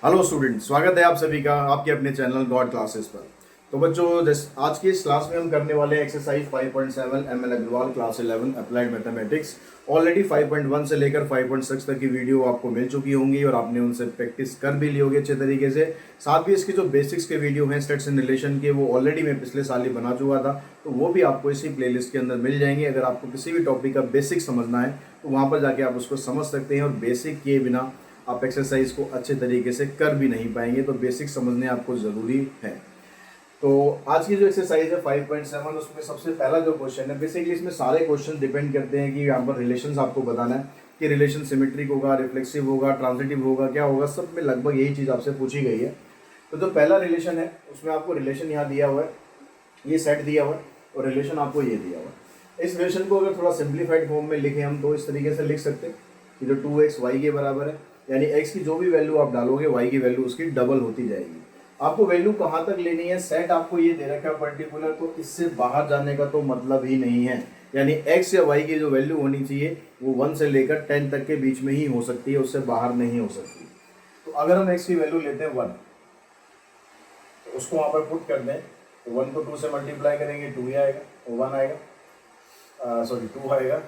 Hello student, स्वागत है आप सभी का आपके अपने चैनल गॉड क्लासेस पर। तो बच्चों, आज की इस क्लास में हम करने वाले हैं exercise 5.7 ML Aggarwal class 11 applied mathematics. Already 5.1 से लेकर 5.6 तक की वीडियो आपको मिल चुकी होंगी और आपने उनसे प्रैक्टिस कर भी ली होगी अच्छे तरीके से। साथ भी इसकी जो बेसिक्स के वीडियो हैं स्टेट्स एंड रिलेशन के, वो ऑलरेडी मैं पिछले साल ही बना चुका था, तो वो भी आपको इसी प्लेलिस्ट के अंदर मिल जाएंगे। अगर आपको किसी भी टॉपिक का बेसिक समझना है तो वहाँ पर जाके आप उसको समझ सकते हैं, और बेसिक किए बिना आप एक्सरसाइज को अच्छे तरीके से कर भी नहीं पाएंगे, तो बेसिक समझने आपको ज़रूरी है। तो आज की जो एक्सरसाइज है 5.7, उसमें सबसे पहला जो क्वेश्चन है, बेसिकली इसमें सारे क्वेश्चन डिपेंड करते हैं कि यहाँ पर रिलेशंस आपको बताना है कि रिलेशन सिमेट्रिक होगा, रिफ्लेक्सिव होगा, ट्रांजिटिव होगा, क्या होगा, सब में लगभग यही चीज़ आपसे पूछी गई है। तो जो पहला रिलेशन है उसमें आपको रिलेशन यहाँ दिया हुआ है, ये सेट दिया हुआ है, और रिलेशन आपको ये दिया हुआ है। इस रिलेशन को अगर थोड़ा सिंप्लीफाइड फॉर्म में लिखें हम, तो इस तरीके से लिख सकते हैं कि जो 2x y के बराबर है, यानी x की जो भी वैल्यू आप डालोगे y की वैल्यू उसकी डबल होती जाएगी। आपको वैल्यू कहाँ तक लेनी है, सेट आपको ये दे रखा है पर्टिकुलर, तो इससे बाहर जाने का तो मतलब ही नहीं है। यानी x या y की जो वैल्यू होनी चाहिए वो 1 से लेकर 10 तक के बीच में ही हो सकती है, उससे बाहर नहीं हो सकती। तो अगर हम x की वैल्यू लेते हैं 1, तो उसको वहाँ पर पुट कर दें, तो 1 को 2 से मल्टीप्लाई करेंगे, 2 ही आएगा, वो 1 आएगा, सॉरी 2 आएगा।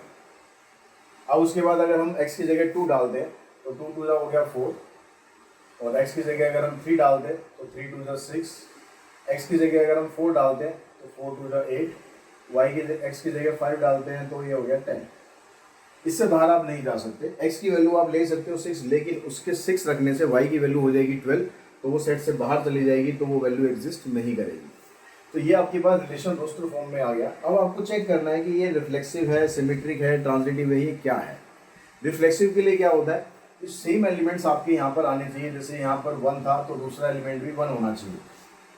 अब उसके बाद अगर हम x की जगह 2 डालते हैं तो 2 2 हो गया 4, और x की जगह अगर हम 3 डालते हैं तो 3 2 6, x की जगह अगर हम 4 डालते हैं तो 4 2 8, x की जगह 5 डालते हैं तो ये हो गया 10। इससे बाहर आप नहीं जा सकते। x की वैल्यू आप ले सकते हो 6, लेकिन उसके 6 रखने से y की वैल्यू हो जाएगी 12, तो वो सेट से बाहर चली जाएगी, तो वो वैल्यू एग्जिस्ट नहीं करेगी। तो ये आपके पास रिलेशन रोस्टर फॉर्म में आ गया। अब आपको चेक करना है कि ये रिफ्लेक्सिव है, सिमेट्रिक है, ट्रांजिटिव है, ये क्या है। रिफ्लेक्सिव के लिए क्या होता है, सेम एलिमेंट्स आपके यहाँ पर आने चाहिए। जैसे यहाँ पर 1 था तो दूसरा एलिमेंट भी 1 होना चाहिए,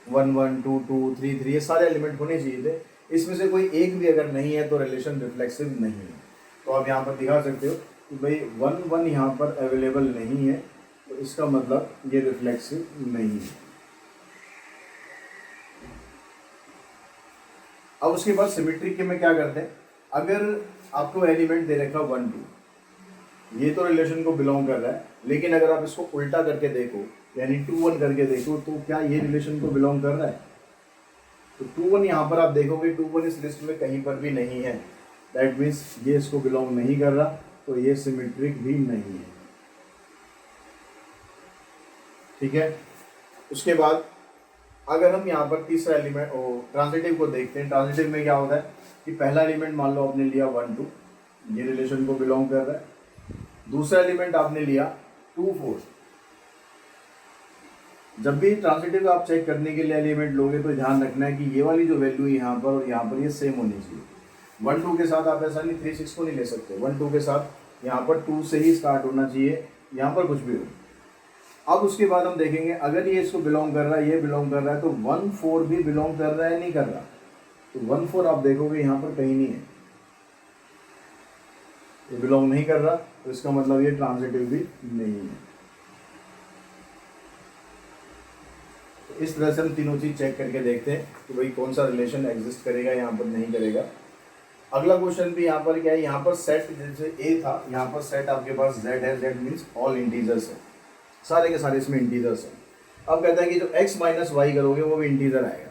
1 1 2 2 3 3, ये सारे एलिमेंट होने चाहिए थे। इसमें से कोई एक भी अगर नहीं है तो रिलेशन रिफ्लेक्सिव नहीं है। तो आप यहाँ पर दिखा सकते हो कि भाई 1 1 यहाँ पर अवेलेबल नहीं है, तो इसका मतलब ये रिफ्लेक्सिव नहीं है। अब उसके बाद सिमेट्रिक के में क्या करते हैं, अगर आपको एलिमेंट दे रखा 1 2, ये तो रिलेशन को बिलोंग कर रहा है, लेकिन अगर आप इसको उल्टा करके देखो, यानी 2 1 करके देखो, तो क्या ये रिलेशन को बिलोंग कर रहा है। तो 2 1 यहाँ पर आप देखोगे 2 1 इस लिस्ट में कहीं पर भी नहीं है, दैट मीन्स ये इसको बिलोंग नहीं कर रहा, तो ये सिमेट्रिक भी नहीं है। ठीक है। उसके बाद अगर हम यहाँ पर तीसरा एलिमेंट ट्रांजिटिव को देखते हैं, ट्रांजिटिव में क्या होता है कि पहला एलिमेंट मान लो आपने लिया 1 2, ये रिलेशन को बिलोंग कर रहा है। दूसरा एलिमेंट आपने लिया 2 4। जब भी ट्रांजिटिव आप चेक करने के लिए एलिमेंट लोगे तो ध्यान रखना है कि ये वाली जो वैल्यू यहाँ पर और यहाँ पर ये सेम होनी चाहिए। 1 2 के साथ आप ऐसा नहीं 3 6 को नहीं ले सकते, 1 2 के साथ यहाँ पर 2 से ही स्टार्ट होना चाहिए, यहाँ पर कुछ भी हो। अब उसके बाद हम देखेंगे अगर ये इसको बिलोंग कर रहा है, ये बिलोंग कर रहा है, तो 1 4 भी बिलोंग कर रहा है नहीं कर रहा। तो 1 4 आप देखोगे यहाँ पर कहीं नहीं है, ये बिलोंग नहीं कर रहा, तो इसका मतलब ये ट्रांजिटिव भी नहीं है। तो इस तरह से हम तीनों चीज चेक करके देखते हैं कि भाई कौन सा रिलेशन एग्जिस्ट करेगा, यहाँ पर नहीं करेगा। अगला क्वेश्चन भी यहाँ पर क्या है, यहाँ पर सेट जैसे ए था, यहाँ पर सेट आपके पास z है, z मीन्स ऑल इंटीजर्स है, सारे के सारे इसमें इंटीजर्स हैं। अब कहता है कि जो x माइनस वाई करोगे वो भी इंटीजर आएगा।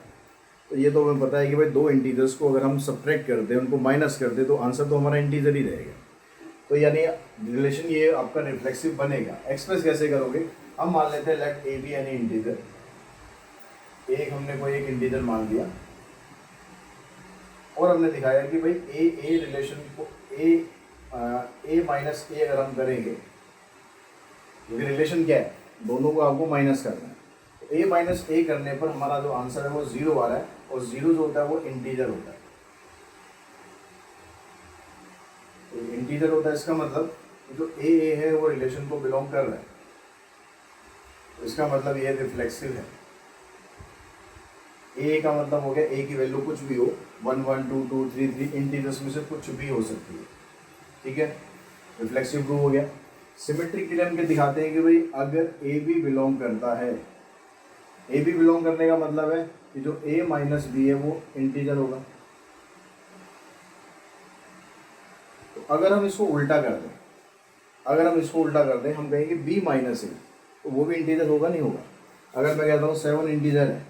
तो ये तो हमें पता है कि भाई दो इंटीजर्स को अगर हम सब्ट्रैक्ट करते हैं, उनको माइनस करते, तो आंसर तो हमारा इंटीजर ही रहेगा। तो यानी रिलेशन ये आपका रिफ्लेक्सिव बनेगा। एक्सप्रेस कैसे करोगे, हम मान लेते हैं let a b any integer, एक हमने कोई एक इंटीजर मान लिया, और हमने दिखाया कि भाई ए रिलेशन को ए माइनस ए अगर हम करेंगे, क्योंकि रिलेशन क्या है, दोनों को आपको माइनस करना है। तो ए माइनस ए करने पर हमारा जो आंसर है वो 0 आ रहा है, और 0 जो होता है वो इंटीजर होता है। तो इंटीजर होता है, इसका मतलब जो ए है वो रिलेशन को बिलोंग कर रहा है, तो इसका मतलब ये रिफ्लेक्सिव है। ए का मतलब हो गया ए की वैल्यू कुछ भी हो, 1 1 2 2 3 3, इंटीजर्स में से कुछ भी हो सकती है। ठीक है, रिफ्लेक्सिव प्रूव हो गया। सिमेट्रिक के लिए हम क्या दिखाते हैं कि भाई अगर ए बी बिलोंग करता है, ए बी बिलोंग करने का मतलब है कि जो ए माइनस बी है वो इंटीजर होगा। तो अगर हम इसको उल्टा कर दें, हम कहेंगे बी माइनस ए, तो वो भी इंटीजर होगा नहीं होगा। अगर मैं कहता हूँ 7 इंटीजर है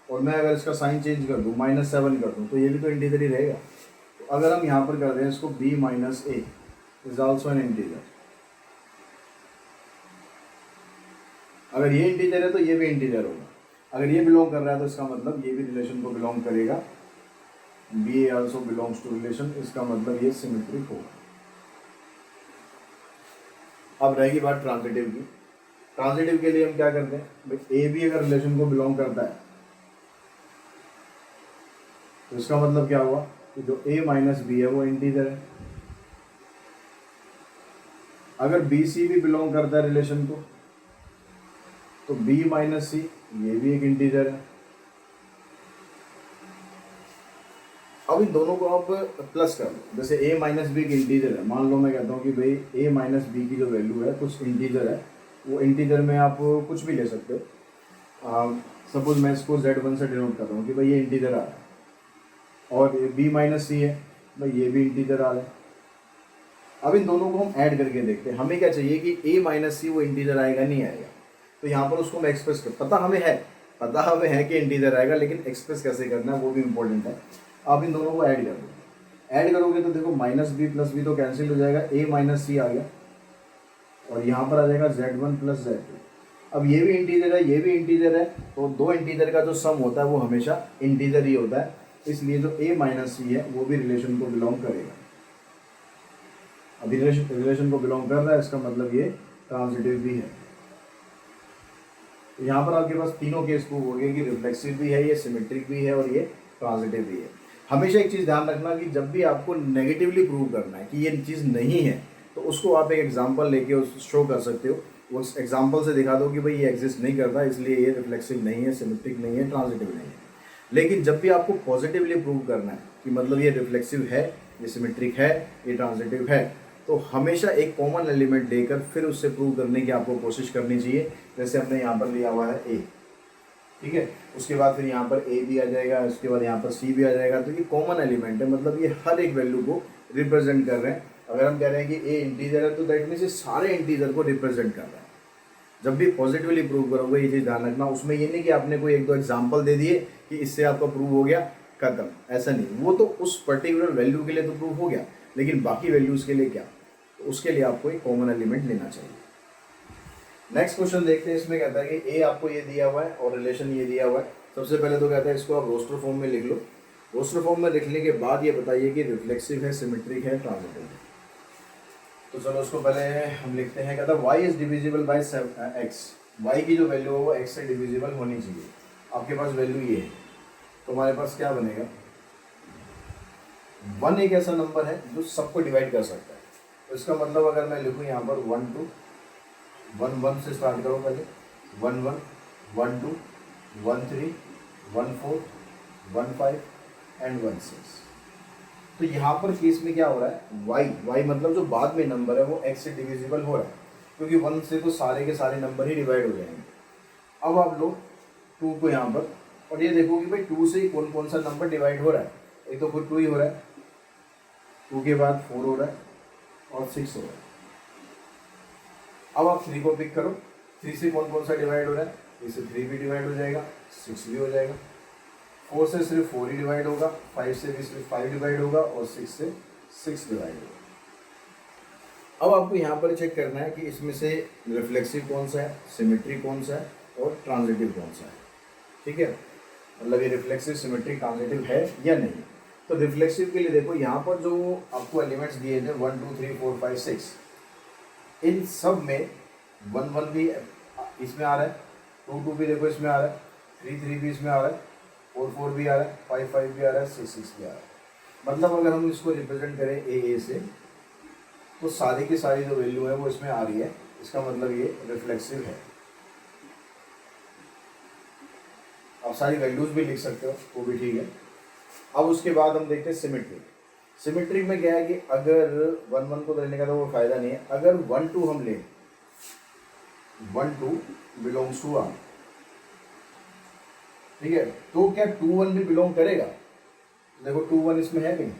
और मैं अगर इसका साइन चेंज कर दूँ -7 कर दूँ तो ये भी तो इंटीजर ही रहेगा। तो अगर हम यहाँ पर कर रहे हैं इसको b minus A is also an integer, अगर ये इंटीजर है तो ये भी इंटीजर होगा। अगर ये बिलोंग कर रहा है तो इसका मतलब ये भी रिलेशन को बिलोंग करेगा, b also belongs to relation, इसका मतलब ये सिमेट्रिक होगा। अब रहेगी बात ट्रांजिटिव की। ट्रांजिटिव के लिए हम क्या करते हैं भाई, ए भी अगर रिलेशन को बिलोंग करता है तो इसका मतलब क्या हुआ कि जो a माइनस बी है वो इंटीजर है। अगर बी सी भी बिलोंग करता है रिलेशन को तो b माइनस सी ये भी एक इंटीजर है। अब इन दोनों को आप प्लस कर लो, जैसे a माइनस बी एक इंटीजर है, मान लो मैं कहता हूँ कि भाई a माइनस बी की जो वैल्यू है कुछ इंटीजर है, वो इंटीजर में आप कुछ भी ले सकते हो। सपोज मैं इसको z1 से डिनोट कर रहा हूँ कि भाई ये इंटीजर आ रहा है, और ये b माइनस सी है भाई ये भी इंटीजर आ रहा है। अब इन दोनों को हम ऐड करके देखते हैं, हमें क्या चाहिए कि a माइनस सी वो इंटीजर आएगा नहीं आएगा। तो यहाँ पर उसको मैं एक्सप्रेस कर, पता हमें है कि इंटीजर आएगा, लेकिन एक्सप्रेस कैसे करना है वो भी इंपॉर्टेंट है। आप इन दोनों को ऐड कर दो, ऐड करोगे तो देखो माइनस बी प्लस बी तो कैंसिल हो जाएगा, a माइनस सी आ गया और यहाँ पर आ जाएगा z1 प्लस z2। अब ये भी इंटीजर है ये भी इंटीजर है, तो दो इंटीजर का जो सम होता है वो हमेशा इंटीजर ही होता है, इसलिए जो a माइनस सी है वो भी रिलेशन को बिलोंग करेगा। अभी रिलेशन को बिलोंग कर रहा है, इसका मतलब ये ट्रांजिटिव भी है। तो यहाँ पर आपके पास तीनों केस प्रूव हो गए कि रिफ्लेक्सिव भी है, ये सिमेट्रिक भी है और ये ट्रांजिटिव भी है। हमेशा एक चीज़ ध्यान रखना कि जब भी आपको नेगेटिवली प्रूव करना है कि ये चीज़ नहीं है, तो उसको आप एक एग्जांपल लेके उस शो कर सकते हो। उस एग्जांपल से दिखा दो कि भाई ये एग्जिस्ट नहीं करता, इसलिए ये रिफ्लेक्सिव नहीं है, सिमेट्रिक नहीं है, ट्रांजिटिव नहीं है। लेकिन जब भी आपको पॉजिटिवली प्रूव करना है कि मतलब ये रिफ्लेक्सिव है, ये सिमेट्रिक है, ये ट्रांजिटिव है, तो हमेशा एक कॉमन एलिमेंट लेकर फिर उससे प्रूव करने की आपको कोशिश करनी चाहिए। जैसे हमने यहाँ पर लिया हुआ है a, ठीक है, उसके बाद फिर यहाँ पर a भी आ जाएगा, उसके बाद यहाँ पर c भी आ जाएगा। तो ये कॉमन एलिमेंट है, मतलब ये हर एक वैल्यू को रिप्रेजेंट कर रहे हैं। अगर हम कह रहे हैं कि a इंटीजर है तो दैट मीन्स ये सारे इंटीजर को रिप्रेजेंट कर रहा है। जब भी पॉजिटिवली प्रूव करोगे ये चीज़ ध्यान रखना, उसमें ये नहीं कि आपने कोई एक दो एग्जाम्पल दे दिए कि इससे आपका प्रूव हो गया खत्म, ऐसा नहीं। वो तो उस पर्टिकुलर वैल्यू के लिए तो प्रूव हो गया, लेकिन बाकी वैल्यूज़ के लिए क्या, तो उसके लिए आपको एक कॉमन एलिमेंट लेना चाहिए। नेक्स्ट क्वेश्चन देखते हैं, इसमें कहता है कि ए आपको ये दिया हुआ है और रिलेशन ये दिया हुआ है। सबसे पहले तो कहता है इसको आप रोस्टर फॉर्म में लिख लो। रोस्टर फॉर्म में लिखने के बाद ये बताइए कि रिफ्लेक्सिव है, सिमेट्रिक है, ट्रांजिटिव है। तो चलो उसको पहले हम लिखते हैं। कहता है y is divisible bye x, y की जो वैल्यू है वो x से डिविजिबल होनी चाहिए। आपके पास वैल्यू ये है, तो हमारे पास क्या बनेगा, 1 एक ऐसा नंबर है जो सबको डिवाइड कर सकता है। तो इसका मतलब अगर मैं लिखूँ यहाँ पर 1 2 1 1 से स्टार्ट करो, पहले 1 1 1 2 1 3 1 4 1 5 एंड 1 6। तो यहाँ पर केस में क्या हो रहा है, y मतलब जो बाद में नंबर है वो x से डिविजिबल हो रहा है, क्योंकि 1 से तो सारे के सारे नंबर ही डिवाइड हो जाएंगे। अब आप लो 2 को यहाँ पर, और ये देखो कि भाई 2 से कौन कौन सा नंबर डिवाइड हो रहा है। एक तो खुद 2 ही हो रहा है, 2 के बाद 4 हो रहा है और 6 हो रहा है। अब आप 3 को पिक करो, 3 से कौन कौन सा डिवाइड हो रहा है, 3 से 3 भी डिवाइड हो जाएगा, 6 भी हो जाएगा। 4 से सिर्फ 4 ही डिवाइड होगा, 5 से भी सिर्फ 5 डिवाइड होगा और 6 से 6 डिवाइड होगा। अब आपको यहाँ पर चेक करना है कि इसमें से रिफ्लेक्सिव कौन सा है, सिमेट्रिक कौन सा है और ट्रांजिटिव कौन सा है। ठीक है, मतलब ये रिफ्लेक्सिव, सिमेट्रिक, ट्रांजिटिव है या नहीं। तो रिफ्लेक्सिव के लिए देखो यहाँ पर जो आपको एलिमेंट्स दिए थे 1 2 3 4 5 6, इन सब में 1 1 भी इसमें आ रहा है, 2 2 भी देखो इसमें आ रहा है, 3 3 भी इसमें आ रहा है, 4 4 भी आ रहा है, 5 5 भी आ रहा है, 6 6 भी आ रहा है। मतलब अगर हम इसको रिप्रेजेंट करें ए से, तो सारी की सारी जो वैल्यू है वो इसमें आ रही है, इसका मतलब ये रिफ्लेक्सिव है। आप सारी वैल्यूज भी लिख सकते हो, वो भी ठीक है। अब उसके बाद हम देखते हैं सिमेट्रिक। सिमेट्रिक में क्या है कि अगर 1 1 को लेने का तो वो फायदा नहीं है। अगर 1 2 हम लें, 1 2 बिलोंग्स टू आर, ठीक है, तो क्या 2 1 भी बिलोंग करेगा। देखो 2 1 इसमें है कहीं,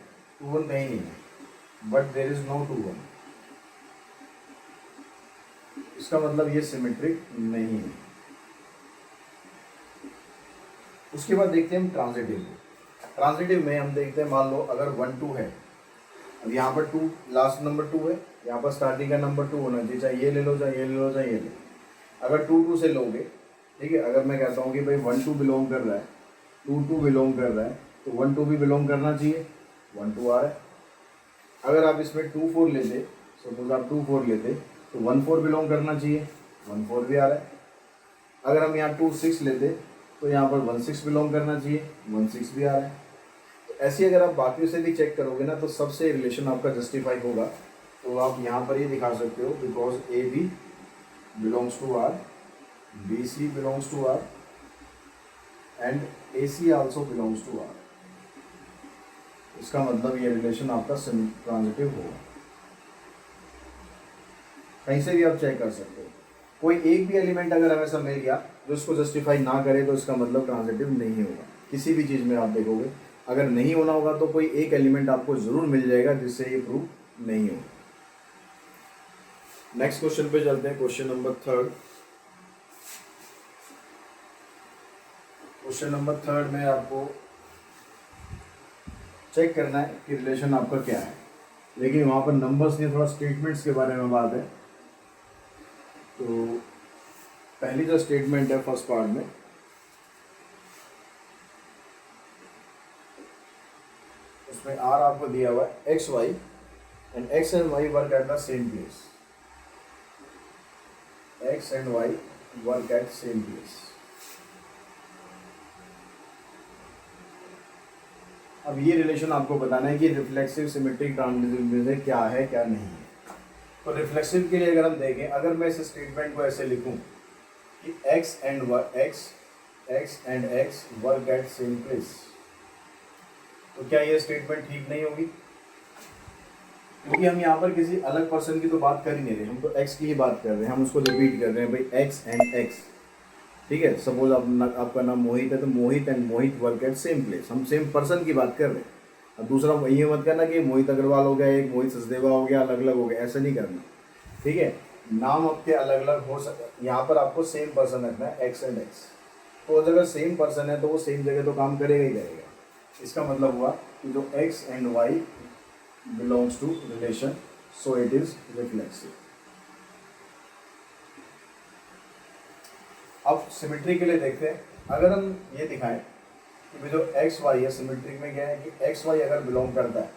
2 1 कहीं नहीं है, बट देयर इज नो 2 1। इसका मतलब ये सिमेट्रिक नहीं है। उसके बाद देखते हैं हम ट्रांजिटिव। ट्रांजिटिव में हम देखते हैं, मान लो अगर 1 2 है, अब यहाँ पर 2 लास्ट नंबर 2 है, यहाँ पर स्टार्टिंग का नंबर 2 होना चाहिए, चाहे ये ले लो, चाहे ये ले लो, चाहे ये ले लो। अगर 2 2 से लोगे, ठीक है, अगर मैं कहता हूँ कि भाई 1 2 बिलोंग कर रहा है, 2 2 बिलोंग कर रहा है, तो 1 2 भी बिलोंग करना चाहिए, 1 2 आ रहा है। अगर आप इसमें 2 4 लेते, सपोज आप 2 4 लेते, तो 1 4 बिलोंग करना चाहिए, 1 4 भी आ रहा है। अगर हम यहाँ 2 6 लेते, तो यहाँ पर 1 6 बिलोंग करना चाहिए, 1 6 भी आ रहा है। तो ऐसे अगर आप बाकियों से भी चेक करोगे ना, तो सबसे रिलेशन आपका जस्टिफाई होगा। तो आप यहाँ पर ये दिखा सकते हो, because a B belongs to R, b c belongs to R and a c also belongs to R. इसका मतलब ये रिलेशन आपका ट्रांजिटिव होगा। कहीं से भी आप चेक कर सकते हो। कोई एक भी एलिमेंट अगर हमें ऐसा मिल गया जो इसको जस्टिफाई ना करे, तो इसका मतलब ट्रांजिटिव नहीं होगा। किसी भी चीज़ में आप देखोगे, अगर नहीं होना होगा तो कोई एक एलिमेंट आपको जरूर मिल जाएगा जिससे ये प्रूव नहीं होगा। नेक्स्ट क्वेश्चन पे चलते हैं, क्वेश्चन नंबर 3। क्वेश्चन नंबर 3 में आपको चेक करना है कि रिलेशन आपका क्या है, लेकिन वहाँ पर नंबर्स नहीं, थोड़ा स्टेटमेंट्स के बारे में बात है। तो पहली जो स्टेटमेंट है फर्स्ट पार्ट में, उसमें आर आपको दिया हुआ है x y and x and y work at the same place. X and y work at same place. अब ये रिलेशन आपको बताना है कि रिफ्लेक्सिव सिमेट्रिक ट्रांजिटिव में से क्या है क्या नहीं है। तो रिफ्लेक्सिव के लिए अगर हम देखें, अगर मैं इस स्टेटमेंट को ऐसे लिखूं कि x and x work at same place, तो क्या ये स्टेटमेंट ठीक नहीं होगी? क्योंकि हम यहाँ पर किसी अलग पर्सन की तो बात कर ही नहीं रहे, हम तो x की ही बात कर रहे हैं, हम उसको रिपीट कर रहे हैं भाई x एंड x। ठीक है, सपोज आपका नाम मोहित है, तो Mohit and Mohit work at same place, हम सेम पर्सन की बात कर रहे हैं। अब दूसरा ये मत करना कि मोहित अग्रवाल हो गया, एक मोहित सचदेवा हो गया, अलग अलग हो गया, ऐसा नहीं करना। ठीक है, नाम आपके अलग अलग हो सकते, यहाँ पर आपको सेम पर्सन रखना है एक्स एंड एक्स। तो अगर सेम पर्सन है तो वो सेम जगह तो काम करेगा ही करेगा। इसका मतलब हुआ कि जो x and y belongs to relation, so it is reflexive. अब सिमेट्री के लिए देखते हैं, अगर हम ये दिखाएं कि जो एक्स वाई है, सिमेट्रिक में क्या है कि एक्स वाई अगर बिलोंग करता है,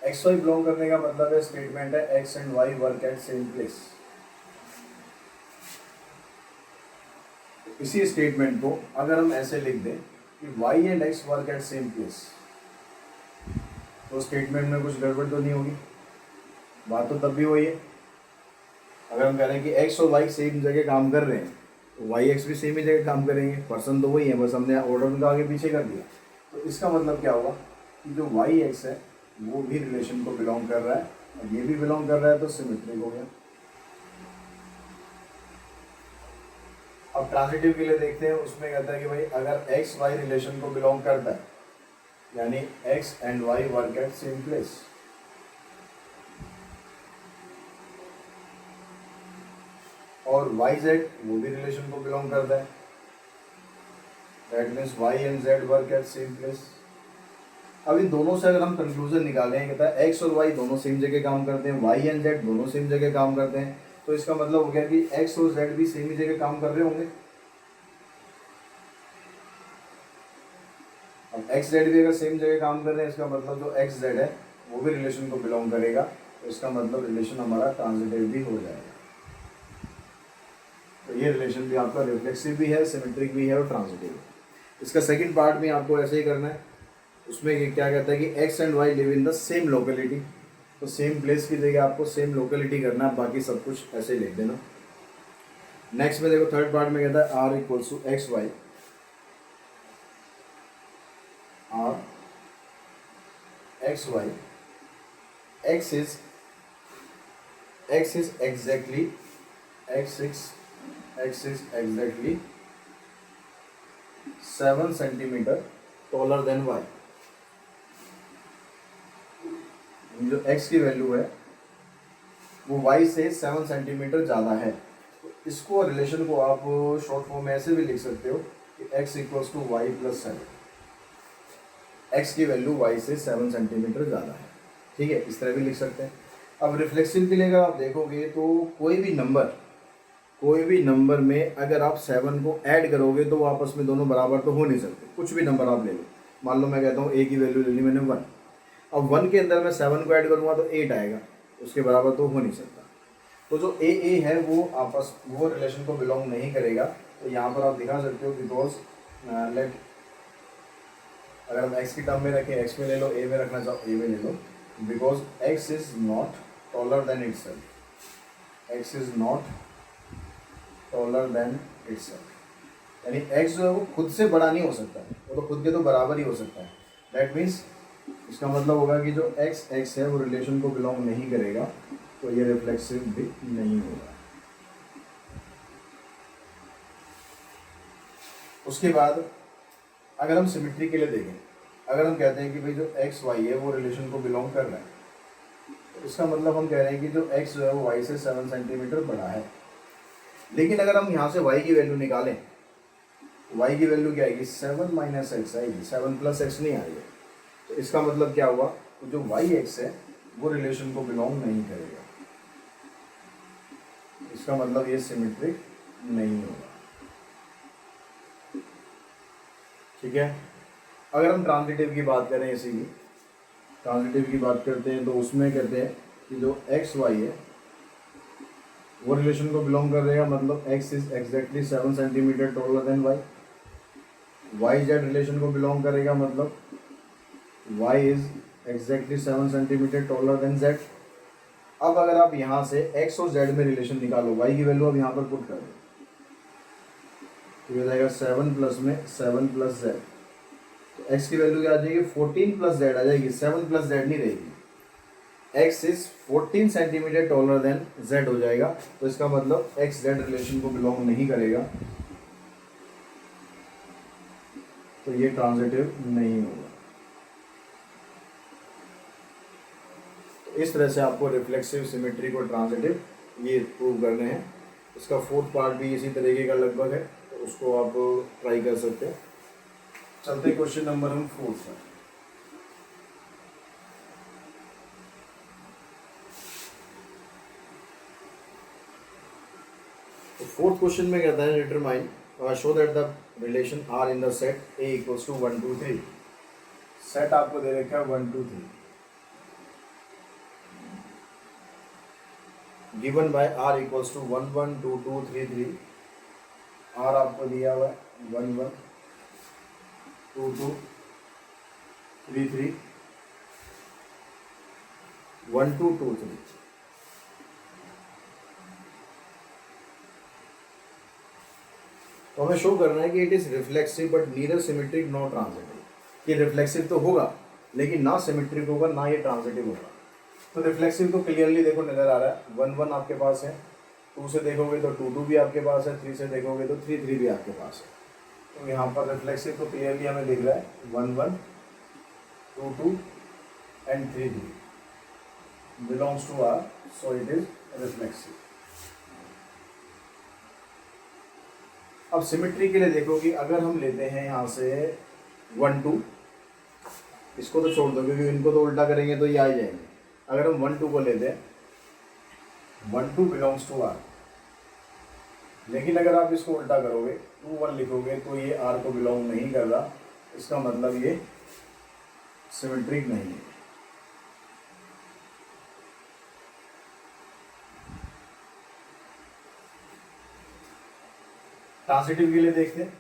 एक्स वाई बिलोंग करने का मतलब है, स्टेटमेंट है x and y work at same place. इसी स्टेटमेंट को अगर हम ऐसे लिख दें कि y and x work at same place, तो स्टेटमेंट में कुछ गड़बड़ तो नहीं होगी? बात तो तब भी वही है। अगर हम कह रहे हैं कि एक्स और वाई सेम जगह काम कर रहे हैं, तो वाई एक्स भी सेम ही जगह काम करेंगे, पर्सन तो वही है, बस हमने ऑर्डर उनका आगे पीछे कर दिया। तो इसका मतलब क्या होगा कि जो वाई एक्स है वो भी रिलेशन को बिलोंग कर रहा है और ये भी बिलोंग कर रहा है, तो सिमेट्रिक हो गया। अब ट्रांजिटिव के लिए देखते हैं, उसमें कहता है कि भाई अगर एक्स वाई रिलेशन को बिलोंग करता है, यानी x and y work at same place, और वाई जेड वो भी रिलेशन को बिलोंग करता है, that means y and z work at same place. अब इन दोनों से अगर हम कंक्लूजन निकालें, कहता है एक्स और वाई दोनों सेम जगह काम करते हैं, वाई एंड जेड दोनों सेम जगह काम करते हैं, तो इसका मतलब हो गया कि एक्स और जेड भी सेम ही जगह काम कर रहे होंगे। अब एक्स जेड भी अगर सेम जगह काम कर रहे हैं, इसका मतलब जो एक्स जेड है वो भी रिलेशन को बिलोंग करेगा, तो इसका मतलब रिलेशन हमारा ट्रांजिटिव भी हो जाएगा। तो ये रिलेशन भी आपका रिफ्लेक्सिव भी है, सिमेट्रिक भी है और ट्रांजिटिव है। इसका सेकंड पार्ट में आपको ऐसे ही करना है। उसमें क्या कहता है कि x and y live in the same locality, तो सेम प्लेस की जगह आपको सेम लोकेलिटी करना है, बाकी सब कुछ ऐसे ही लिख देना। नेक्स्ट में देखो, थर्ड पार्ट में कहता है R equals to x y, R x y, x is exactly x is exactly 7 centimetre taller than y। जो x की वैल्यू है वो y से 7 सेंटीमीटर ज़्यादा है। इसको रिलेशन को आप शॉर्ट फॉर्म में ऐसे भी लिख सकते हो कि x equals to y plus 7, x की वैल्यू y से 7 सेंटीमीटर ज़्यादा है, ठीक है, इस तरह भी लिख सकते हैं। अब रिफ्लेक्सिव के लिए अगर आप देखोगे तो कोई भी नंबर में अगर आप 7 को ऐड करोगे तो वो आपस में दोनों बराबर तो हो नहीं सकते। कुछ भी नंबर आप ले लो, मान लो मैं कहता हूँ a की वैल्यू ले ली मैंने 1, अब 1 के अंदर मैं 7 को ऐड करूँगा तो 8 आएगा, उसके बराबर तो हो नहीं सकता। तो जो ए है वो रिलेशन को बिलोंग नहीं करेगा। तो यहाँ पर आप दिखा सकते हो बिकॉज लेट, अगर हम x की टर्म में रखें x में ले लो, a में रखना चाहो a में ले लो, because x is not taller than itself, x is not taller than itself, यानी x जो है वो खुद से बड़ा नहीं हो सकता, वो तो खुद के तो बराबर ही हो सकता है। दैट मीन्स इसका मतलब होगा कि जो x है वो रिलेशन को बिलोंग नहीं करेगा, तो ये रिफ्लेक्सिव भी नहीं होगा। उसके बाद अगर हम सिमेट्री के लिए देखें, अगर हम कहते हैं कि भाई जो एक्स वाई है वो रिलेशन को बिलोंग कर रहा है, तो इसका मतलब हम कह रहे हैं कि जो एक्स जो है वो वाई से 7 सेंटीमीटर बड़ा है। लेकिन अगर हम यहाँ से वाई की वैल्यू निकालें, वाई की वैल्यू क्या आएगी, 7 माइनस एक्स आएगी, 7 प्लस एक्स नहीं आएगी। तो इसका मतलब क्या हुआ, तो जो वाई एक्स है वो रिलेशन को बिलोंग नहीं करेगा, इसका मतलब ये सिमेट्रिक नहीं होगा, ठीक है। अगर हम ट्रांजिटिव की बात करें, इसी की ट्रांजिटिव की बात करते हैं, तो उसमें कहते हैं कि जो एक्स वाई है वो रिलेशन को बिलोंग करेगा, मतलब x is exactly 7 centimetre taller than y, y z relation को बिलोंग करेगा, मतलब y is exactly 7 centimetre taller than z. अब अगर आप यहाँ से एक्स और जेड में रिलेशन निकालो, वाई की वैल्यू अब यहाँ पर पुट कर दो, तो ये हो जाएगा 7 प्लस में 7 प्लस जेड, तो x की वैल्यू क्या आ जाएगी, 14 प्लस जेड आ जाएगी, 7 प्लस जेड नहीं रहेगी। x is 14 centimetre taller then z हो जाएगा, तो इसका मतलब x z रिलेशन को बिलोंग नहीं करेगा, तो ये ट्रांजिटिव नहीं होगा। तो इस तरह से आपको रिफ्लेक्सिव, सिमेट्रिक और ट्रांजिटिव ये प्रूव करने हैं। इसका फोर्थ पार्ट भी इसी तरीके का लगभग है, तो उसको आप ट्राई कर सकते हैं। चलते क्वेश्चन नंबर हम 4 पर। तो फोर्थ क्वेश्चन में कहता है determine show that the relation R in the set A equals to 1 2 3। Set आपको दे रखा है 1 2 3, given by R equals to 1 1 2 2 3 3। R आपको दिया हुआ है 1 1 2 2 3 3 1 2 2 3। तो हमें शो करना है कि it is reflexive but neither symmetric not transitive, कि रिफ्लेक्सिव तो होगा लेकिन ना सिमेट्रिक होगा ना ये ट्रांजिटिव होगा। तो रिफ्लेक्सिव तो क्लियरली देखो नजर आ रहा है, 1 1 आपके पास है, 2 से देखोगे तो 2 2 भी आपके पास है, 3 से देखोगे तो 3 3 भी आपके पास है। तो यहाँ पर रिफ्लेक्सिव तो क्लियरली हमें दिख रहा है 1 1 2 2 and 3 3 belongs to R, so it is reflexive. अब सिमेट्री के लिए देखो कि अगर हम लेते हैं यहाँ से 1 2, इसको तो छोड़ दो क्योंकि इनको तो उल्टा करेंगे तो ये आ जाएंगे। अगर हम 1 2 को लेते हैं, 1 2 बिलोंग्स टू आर, लेकिन अगर आप इसको उल्टा करोगे 2 1 लिखोगे तो ये आर को बिलोंग नहीं कर रहा, इसका मतलब ये सिमेट्रिक नहीं है। ट्रांजिटिव के लिए देखते हैं।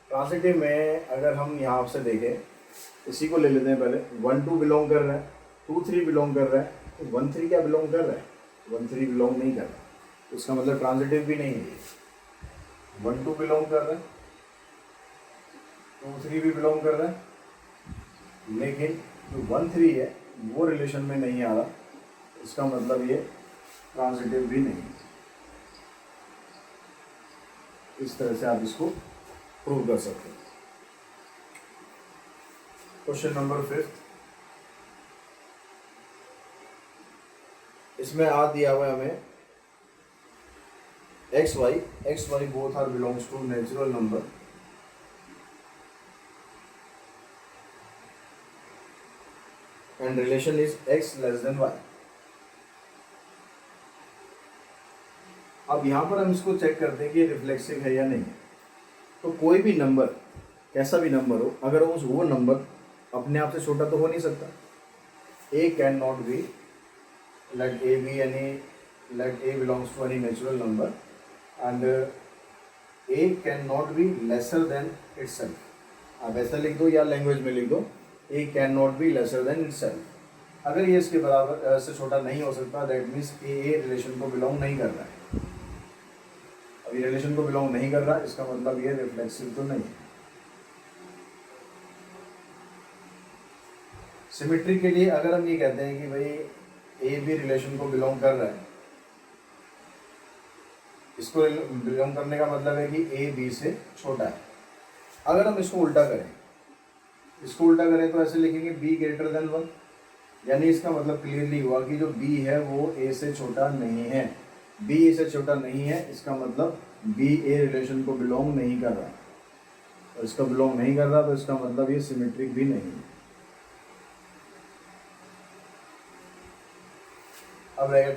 ट्रांजिटिव में अगर हम यहाँ से देखें, इसी को ले लेते हैं पहले, 1 2 बिलोंग कर रहा है, 2 3 बिलोंग कर रहा है, तो 1 3 क्या बिलोंग कर रहा है, 1 3 बिलोंग नहीं कर रहा, तो इसका मतलब ट्रांजिटिव भी नहीं है। 1 2 बिलोंग कर रहा है, 2 3 भी बिलोंग कर रहा है, लेकिन जो 1 3 है वो रिलेशन में नहीं आ रहा, इसका मतलब ये ट्रांजिटिव भी नहीं है। इस तरह से आप इसको प्रूव कर सकते हैं। क्वेश्चन नंबर 5, इसमें आ दिया हुआ है हमें x y both are belongs to natural number and relation is x less than y. अब यहाँ पर हम इसको चेक करते हैं कि रिफ्लेक्सिव है या नहीं। तो कोई भी नंबर, कैसा भी नंबर हो, अगर वो नंबर अपने आप से छोटा तो हो नहीं सकता। A can not be, let a be any, let a belongs to any natural number and a cannot be lesser than itself। आप ऐसा लिख दो या लैंग्वेज में लिख दो, a cannot be lesser than itself। अगर ये इसके बराबर से छोटा नहीं हो सकता, दैट मीन्स ए रिलेशन को बिलोंग नहीं कर रहा है। अब ये रिलेशन को बिलोंग नहीं कर रहा, इसका मतलब ये रिफ्लेक्सिव तो नहीं है। सिमेट्री के लिए अगर हम ये कहते हैं कि भाई ए बी रिलेशन को बिलोंग कर रहा है, इसको बिलोंग करने का मतलब है कि ए बी से छोटा है। अगर हम इसको उल्टा करें तो ऐसे लिखेंगे बी ग्रेटर देन 1, यानी इसका मतलब क्लियरली हुआ कि जो बी है वो ए से छोटा नहीं है। बी ए से छोटा नहीं है, इसका मतलब बी ए रिलेशन को बिलोंग नहीं कर रहा, और इसका बिलोंग नहीं कर रहा तो इसका मतलब ये सिमेट्रिक भी नहीं है। अब रहेगा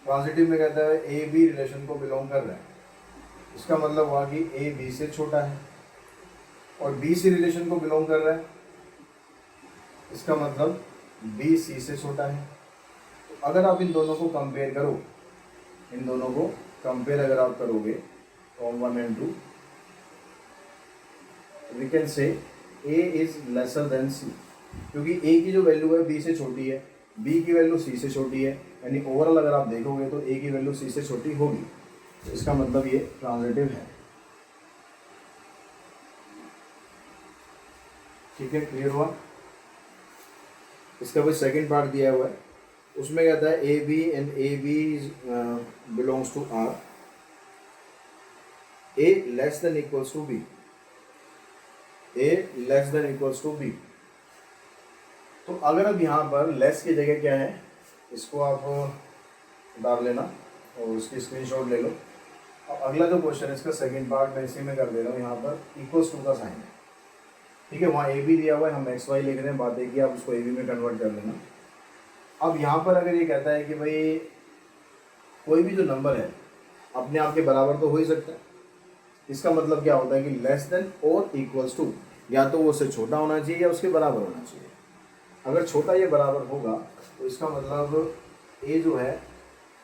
ट्रांजिटिव में कहता है ए बी रिलेशन को बिलोंग कर रहा है, इसका मतलब हुआ कि ए बी से छोटा है, और बी सी रिलेशन को बिलोंग कर रहा है, इसका मतलब बी सी से छोटा है। तो अगर आप इन दोनों को कंपेयर करो, अगर आप करोगे from 1 and 2, we can say A is lesser than C, क्योंकि ए की जो वैल्यू है बी से छोटी है, बी की वैल्यू सी से छोटी है, यानी ओवरऑल अगर आप देखोगे तो ए की वैल्यू सी से छोटी होगी। तो इसका मतलब ये ट्रांजिटिव है। ठीक है, क्लियर हुआ। इसका कोई सेकंड पार्ट दिया हुआ है, उसमें कहता है a B and a B belongs to R, a less than equals to b, b. तो अगर अब यहाँ पर लेस की जगह क्या है, इसको आप डाल लेना और उसकी स्क्रीनशॉट ले लो। अब अगला जो क्वेश्चन है इसका सेकंड पार्ट मैं इसी में कर दे रहा हूँ, यहाँ पर इक्वल्स टू का साइन है। ठीक है, वहाँ ए बी दिया हुआ है, हम एक्स वाई लिख रहे हैं, बात है कि आप उसको ए बी में कन्वर्ट कर लेना। अब यहाँ पर अगर ये कहता है कि भाई कोई भी जो नंबर है अपने आप के बराबर तो हो ही सकता है, इसका मतलब क्या होता है कि लेस देन और इक्वल्स टू, या तो वो उससे छोटा होना चाहिए या उसके बराबर होना चाहिए। अगर छोटा या बराबर होगा तो इसका मतलब ए जो है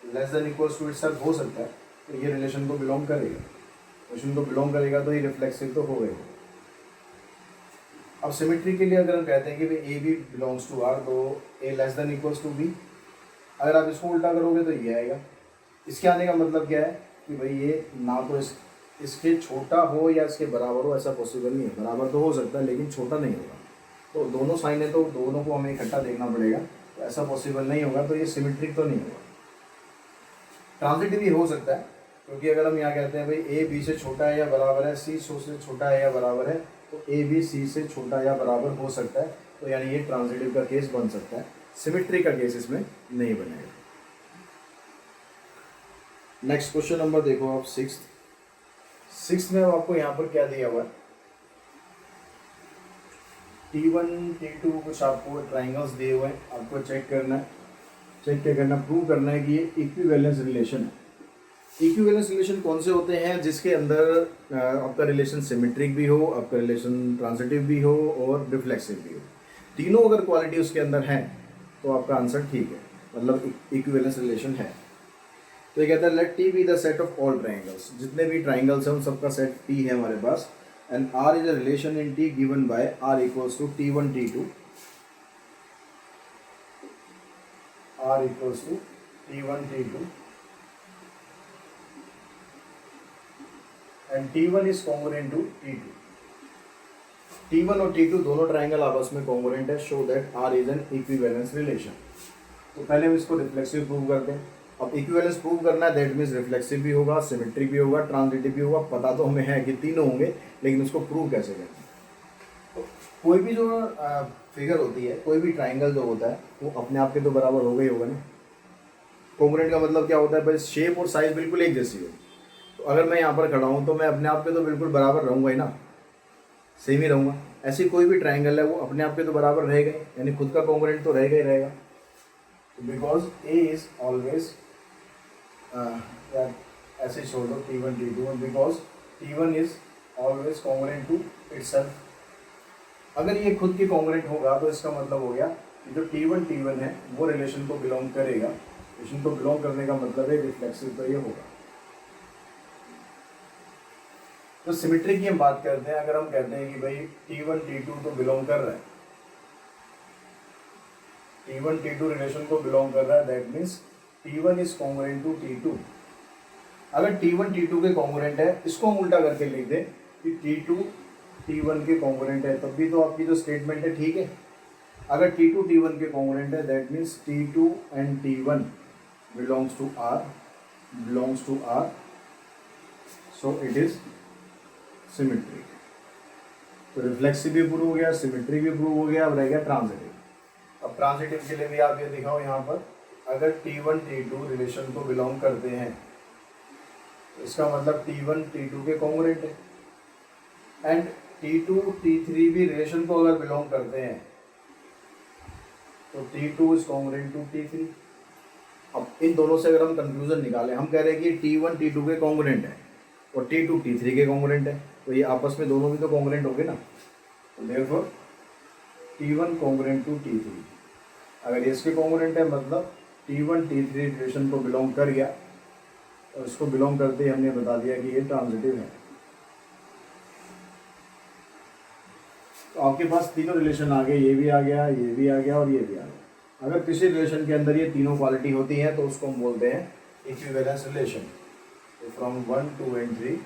less than equals to itself हो सकता है, तो ये रिलेशन को बिलोंग करेगा, तो ये रिफ्लेक्सिव तो हो गएगा। अब सिमेट्री के लिए अगर हम कहते हैं कि भाई A B belongs to R, तो A less than equals to B, अगर आप इसको उल्टा करोगे तो ये आएगा। इसके आने का मतलब क्या है कि भाई ये ना तो इसके छोटा हो या इसके बराबर हो, ऐसा पॉसिबल नहीं है। बराबर तो हो सकता है लेकिन छोटा नहीं होगा। तो दोनों साइन है तो दोनों को हमें इकट्ठा देखना पड़ेगा, तो ऐसा पॉसिबल नहीं होगा, तो ये सिमेट्रिक तो नहीं होगा। ट्रांजिटिव भी हो सकता है, क्योंकि अगर हम यहाँ कहते हैं भाई ए बी से छोटा है या बराबर है, सी से छोटा है या बराबर है, तो ए बी सी से छोटा या बराबर हो सकता है, तो यानी ये ट्रांजिटिव का केस बन सकता है। सिमेट्री का केस इसमें नहीं बनेगा। नेक्स्ट क्वेश्चन नंबर देखो आप, सिक्स में आपको यहाँ पर क्या दिया हुआ है, T1 T2 कुछ आपको ट्राइंगल्स दिए हुए हैं, आपको चेक क्या करना, प्रूव करना है कि ये इक्विवेलेंस रिलेशन है। इक्विवेलेंस रिलेशन कौन से होते हैं, जिसके अंदर आपका रिलेशन सिमेट्रिक भी हो, आपका रिलेशन ट्रांजिटिव भी हो और रिफ्लेक्सिव भी हो। तीनों अगर क्वालिटी उसके अंदर है तो आपका आंसर ठीक है, मतलब इक्विवेलेंस रिलेशन है। तो ये कहता है let T be the set of all triangles, जितने भी ट्राइंगल्स हैं उन सबका सेट टी है हमारे पास, and R is a relation in T given by R equals to T1 T2, R equals to T1 T2 and T1 is congruent to T2। T1 और T2 दोनों triangle आपस में congruent है, show that R is an equivalence relation। तो पहले हम इसको reflexive prove करते हैं। अब इक्विवेलेंस प्रूव करना है, दैट मीन्स रिफ्लेक्सिव भी होगा, सिमेट्रिक भी होगा, ट्रांजिटिव भी होगा। पता तो हमें है कि तीनों होंगे, लेकिन उसको प्रूव कैसे करें। तो कोई भी जो फिगर होती है, कोई भी ट्राइंगल जो होता है वो अपने आप के तो बराबर होगा ही होगा ना। कॉन्ग्रुएंट का मतलब क्या होता है भाई, शेप और साइज बिल्कुल एक जैसी हो। तो अगर मैं यहाँ पर खड़ा हूँ तो मैं अपने आप पे तो बिल्कुल बराबर रहूँगा ही ना, सेम ही रहूँगा। ऐसी कोई भी ट्राइंगल है वो अपने आप पे तो बराबर रहेगा ही, यानी खुद का कॉन्ग्रुएंट तो रहेगा ही रहेगा। बिकॉज ए इज ऑलवेज, ऐसे छोड़ दो T1 T2, because T1 is always congruent to itself. अगर ये खुद की कॉन्ग्रुएंट होगा तो इसका मतलब हो गया कि जो T1 T1 है वो रिलेशन को बिलोंग करेगा। रिलेशन को बिलोंग करने का मतलब है रिफ्लेक्सिव तो ये होगा। तो सिमेट्री की हम बात करते हैं, अगर हम कहते हैं कि भाई T1 T2 तो बिलोंग कर रहा है, T1 T2 रिलेशन को बिलोंग कर रहा है, that means T1 is congruent to T2। अगर T1 T2 के कॉन्ग्रुएंट है, इसको हम उल्टा करके लिख दें कि T2 T1 के कॉन्ग्रुएंट है, तब भी तो आपकी जो स्टेटमेंट है ठीक है। अगर T2 T1 के कॉन्ग्रुएंट है, that means T2 and T1 belongs to R, so it is symmetric. तो रिफ्लेक्सिव भी प्रूव हो गया, सिमेट्री भी प्रूव हो गया, अब रह गया ट्रांजिटिव। अब ट्रांजिटिव के लिए भी आप ये दिखाओ यहाँ पर, अगर T1 T2 रिलेशन को बिलोंग करते हैं तो इसका मतलब T1 T2 के कॉन्ग्रुएंट है, एंड T2 T3 भी रिलेशन को अगर बिलोंग करते हैं तो T2 is congruent to T3। अब इन दोनों से अगर हम कंक्लूजन निकालें, हम कह रहे हैं कि T1 T2 के कॉन्ग्रुएंट है और T2 T3 के कॉन्ग्रुएंट है, तो ये आपस में दोनों भी तो कॉन्ग्रुएंट हो गए ना। तो therefore T1 congruent to T3। अगर ये इसके कॉन्ग्रुएंट है मतलब T1 T3 रिलेशन को बिलोंग कर गया, और इसको बिलोंग करते ही हमने बता दिया कि ये ट्रांजिटिव है। तो आपके पास तीनों रिलेशन आ गए, ये भी आ गया, ये भी आ गया और ये भी आ गया। अगर किसी रिलेशन के अंदर ये तीनों क्वालिटी होती है तो उसको हम बोलते हैं इक्विवेलेंस रिलेशन। तो from 1 2 and 3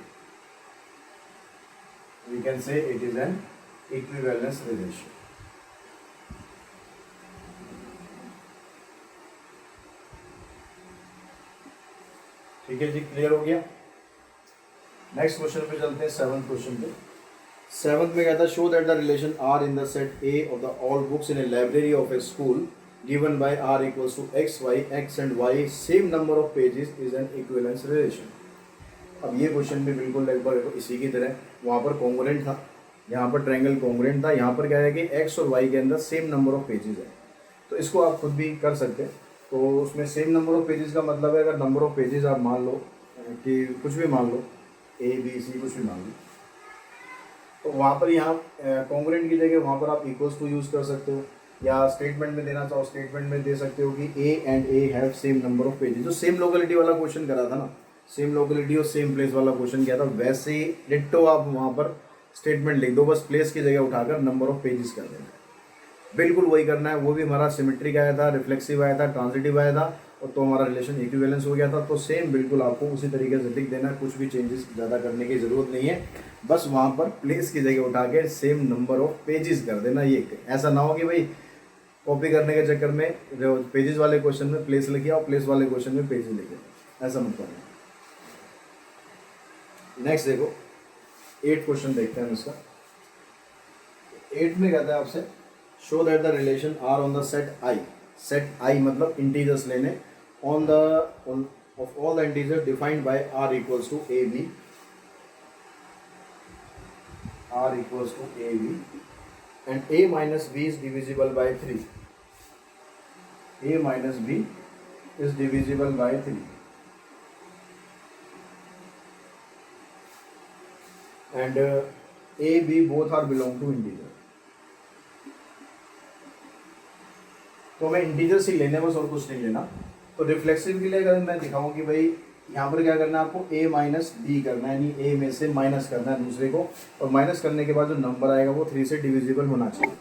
we can say it is an equivalence relation। ठीक है जी, क्लियर हो गया। नेक्स्ट क्वेश्चन पे चलते हैं, 7th क्वेश्चन पे। 7th में कहता है show that the relation R in the set A of the all books in a library of a school given by R equals to x y, x and y same number of pages is an equivalence relation. अब ये question भी बिल्कुल लगभग इसी की तरह, वहाँ पर कॉन्ग्रुएंट था, यहाँ पर ट्रायंगल कॉन्ग्रुएंट था, यहाँ पर क्या है कि एक्स और वाई के अंदर सेम नंबर ऑफ पेजेस है। तो इसको आप खुद भी कर सकते हैं। तो उसमें सेम नंबर ऑफ पेजेस का मतलब है, अगर नंबर ऑफ पेजेस आप मान लो कि कुछ भी मान लो, ए बी सी कुछ भी मान लो, तो वहाँ पर यहाँ कॉन्ग्रुएंट की जगह वहाँ पर आप इक्वल्स टू यूज़ कर सकते हो, या स्टेटमेंट में देना चाहो स्टेटमेंट में दे सकते हो कि A and A have same number of pages. जो सेम लोकेलिटी वाला क्वेश्चन करा था ना, सेम लोकेलिटी और सेम प्लेस वाला क्वेश्चन किया था, वैसे ही डिट्टो आप वहाँ पर स्टेटमेंट लिख दो, बस प्लेस की जगह उठाकर नंबर ऑफ पेजेस कर देना, बिल्कुल वही करना है। वो भी हमारा सिमेट्रिक आया था, रिफ्लेक्सिव आया था, ट्रांजिटिव आया था, और तो हमारा रिलेशन इक्विवेलेंस हो गया था। तो सेम बिल्कुल आपको उसी तरीके से लिख देना है, कुछ भी चेंजेस ज़्यादा करने की ज़रूरत नहीं है, बस वहाँ पर प्लेस की जगह उठा के सेम नंबर ऑफ पेजेस कर देना। ये ऐसा ना हो कि भाई कॉपी करने के चक्कर में पेजेस वाले क्वेश्चन में प्लेस लिखे और प्लेस वाले क्वेश्चन में पेजेस लिखे, ऐसा मत करना। नेक्स्ट देखो 8 क्वेश्चन देखते हैं हम इसका। 8 में कहता है आपसे show that the relation R on the set I. Set I मतलब इंटीजर्स लेने, on the of all the integers defined by R equals to A B, R equals to A B and a minus b is divisible by 3, a minus b is divisible by 3 and a b both are belong to integer। तो हमें integers ही लेने, बस और कुछ नहीं लेना। तो reflexive के लिए अगर मैं दिखाऊं कि भाई यहाँ पर क्या करना है आपको, a माइनस बी करना है, यानी a में से माइनस करना है दूसरे को, और माइनस करने के बाद जो नंबर आएगा वो 3 से डिविजिबल होना चाहिए।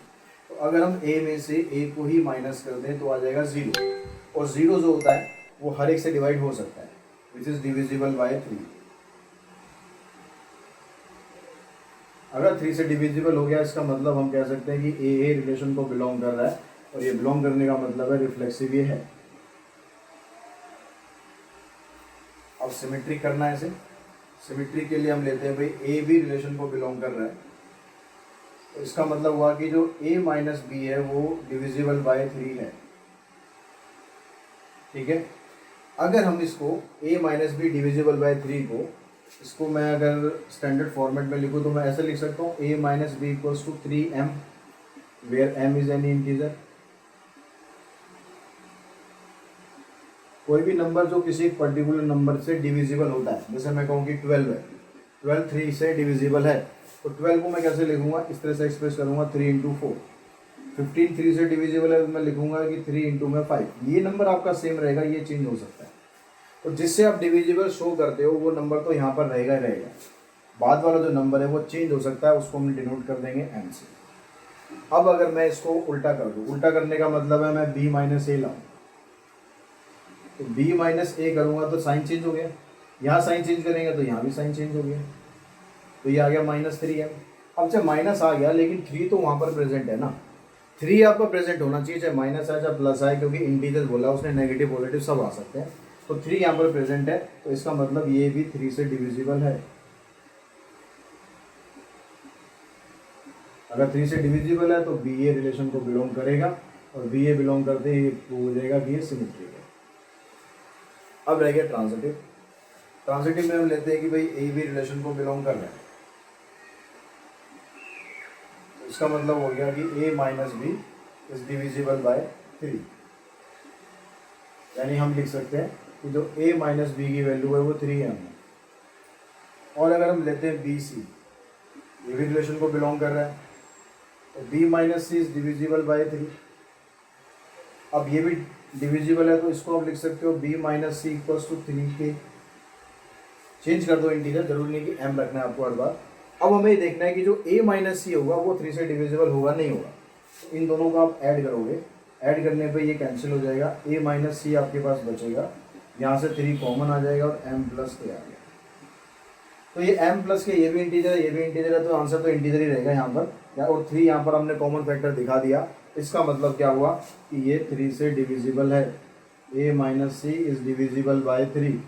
तो अगर हम a में से a को ही माइनस कर दें तो आ जाएगा 0, और 0 जो होता है वो हर एक से डिवाइड हो सकता है, विच इज डिविजिबल बाय 3। अगर 3 से डिविजिबल हो गया, इसका मतलब हम कह सकते हैं कि ए रिलेशन को बिलोंग कर रहा है, और ये बिलोंग करने का मतलब है रिफ्लेक्सिव ये है। अब सिमेट्री करना है इसे, सिमेट्री के लिए हम लेते हैं भाई ए भी रिलेशन को बिलोंग कर रहा है, तो इसका मतलब हुआ कि जो a माइनस बी है वो डिविजिबल बाय 3 है, ठीक है। अगर हम इसको a minus be divisible by 3 को, इसको मैं अगर स्टैंडर्ड फॉर्मेट में लिखूँ तो मैं ऐसे लिख सकता हूँ a minus b equals to 3m, where m is any integer. कोई भी नंबर जो किसी पर्टिकुलर नंबर से डिविजिबल होता है, जैसे मैं कहूँ कि 12 है, 12 3 से डिविजिबल है, तो 12 को मैं कैसे लिखूंगा, इस तरह से एक्सप्रेस करूँगा 3 इंटू 4। 15 3 से डिविजिबल है तो मैं लिखूंगा कि 3 इंटू में 5। ये नंबर आपका सेम रहेगा, ये चेंज हो सकता है। तो जिससे आप डिविजिबल शो करते हो वो नंबर तो यहाँ पर रहेगा ही रहेगा, बाद वाला जो नंबर है वो चेंज हो सकता है, उसको हम डिनोट कर देंगे m से। अब अगर मैं इसको उल्टा कर दूँ, उल्टा करने का मतलब है मैं b माइनस ए लाऊँ, तो b माइनस ए करूँगा तो साइन चेंज हो गया, यहाँ साइन चेंज करेंगे तो यहाँ भी साइन चेंज हो गया, तो ये आ गया -3m। अब चाहे माइनस आ गया लेकिन 3 तो वहाँ पर प्रेजेंट है ना, 3 आपका प्रेजेंट होना चाहिए, चाहे माइनस आए चाहे प्लस आए, क्योंकि इंटीजर बोला उसने, नेगेटिव पॉजिटिव सब आ सकते हैं। तो 3 यहाँ पर प्रेजेंट है, तो इसका मतलब ये भी 3 से डिविजिबल है। अगर 3 से डिविजिबल है तो बी ए रिलेशन को बिलोंग करेगा, और बी ए बिलोंग करते ही प्रूव हो जाएगा कि ये सिमेट्रिक है। अब रह गया ट्रांजिटिव। ट्रांजिटिव में हम लेते हैं कि भाई ए बी रिलेशन को बिलोंग कर रहा है, तो इसका मतलब हो गया कि A minus B is divisible by 3। यानी हम लिख सकते हैं कि जो a माइनस बी की वैल्यू है वो 3m है। और अगर हम लेते हैं बी सी, ये भी रिलेशन को बिलोंग कर रहा है, तो b minus c is divisible by 3। अब ये भी डिविजिबल है तो इसको आप लिख सकते हो b minus c equals to 3k। Change कर दो इंटीजर, जरूरी नहीं कि m रखना है आपको हर बार। अब हमें ये देखना है कि जो a माइनस सी होगा वो 3 से डिविजिबल होगा नहीं होगा, तो इन दोनों को आप ऐड करोगे, ऐड करने पे ये कैंसिल हो जाएगा, a माइनस सी आपके पास बचेगा, यहाँ से 3 कॉमन आ जाएगा और m प्लस के आ गया। तो ये m प्लस के ये भी इंटीजर है, ये भी इंटीजर है, तो आंसर तो इंटीजर ही रहेगा यहाँ पर, या और 3 यहाँ पर हमने कॉमन फैक्टर दिखा दिया। इसका मतलब क्या हुआ कि ये 3 से डिविजिबल है, a minus c is divisible by 3,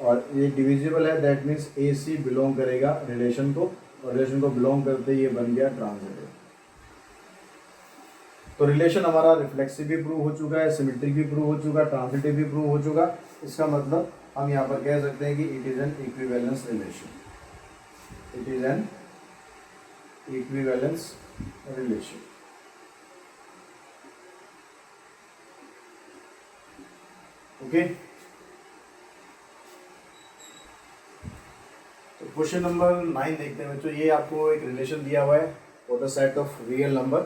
और ये डिविजिबल है, that means a c belong करेगा रिलेशन को, और रिलेशन को बिलोंग करते ये बन गया ट्रांजिटिव। तो रिलेशन हमारा रिफ्लेक्सिव भी प्रूव हो चुका है, सिमेट्रिक भी प्रूव हो चुका है, ट्रांजिटिव भी प्रूव हो चुका। इसका मतलब हम यहाँ पर कह सकते हैं कि it is an equivalence relation, it is an equivalence relation. Okay, तो क्वेश्चन नंबर 9 देखते हैं बच्चों। ये आपको एक रिलेशन दिया हुआ है for the set of real number,